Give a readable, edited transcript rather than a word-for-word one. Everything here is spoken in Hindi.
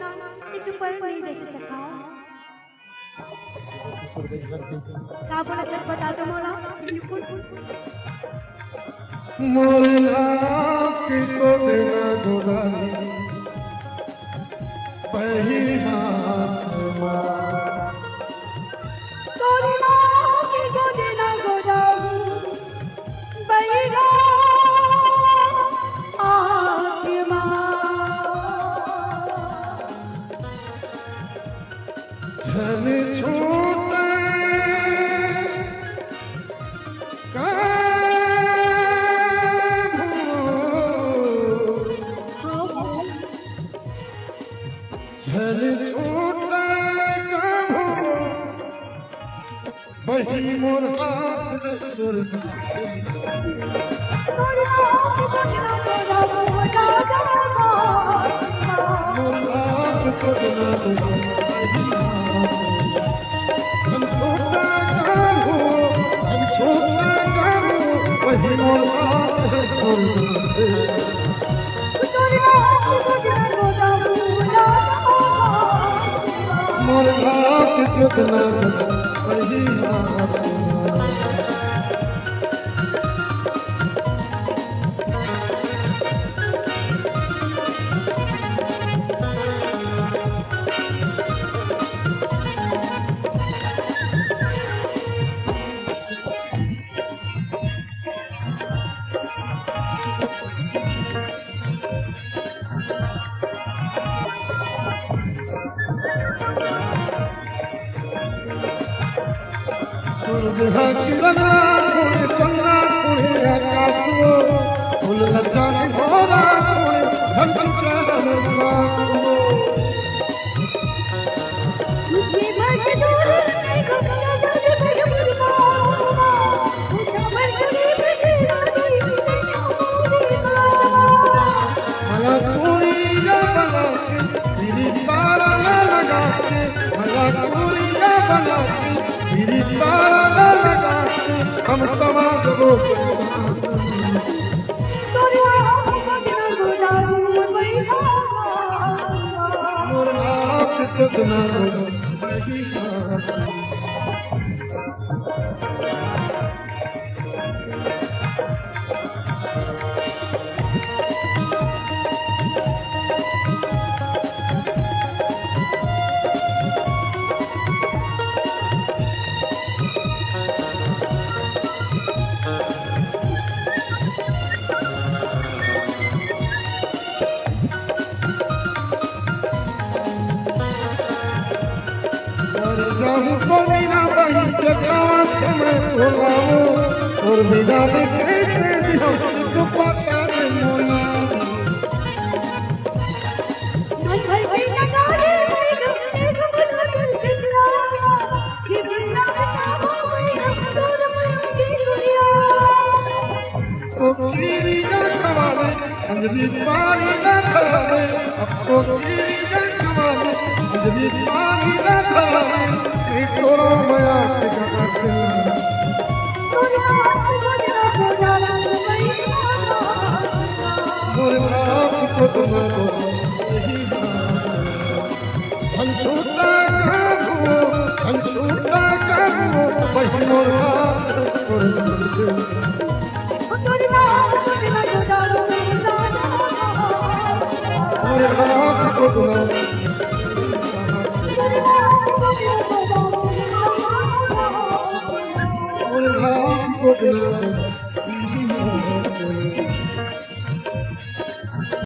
ना एक पल नहीं देख सका का बोला जब बता दो मोला मोरला की को देना गोदाई पही हाथ मार तोरी माँ की को देना गोदाई पही हाथ मार झन छूटे झल छूटे बही मोर हाथ मोर हाथ को बिना हम छोटा काहू बही मोर हाथ मोर हाथ कितना वही हाथ किरणा छोड़े चंद्रा छोड़े आकाश को फूल लचान भोरा छोड़े धन चरण मला पूरिया बना के तेरी तारा लगा के मला पूरिया बना के तेरी तारा लगा के हम समाज को मोर हाथ कितना वही हाथ बिना बही चकावत में भोलाओ और बिना में कैसे दियो तो पता नहीं मोला भाई भाई भाई लगा रे भाई एक बुला कर चिल्ला कि बिना बताओ भाई दूर में की दुनिया ओ कीरी का खवाले अंजलि पानी ना खावे अब ओ कीरी का खवाले अंजलि पानी ना खावे तोरो माया के करते मोर हाथ को तुम्हारो सही हम छोटा काहू वही मोर हाथ मोर हाथ को तुम्हारो मोर हाथ को तुम्हारो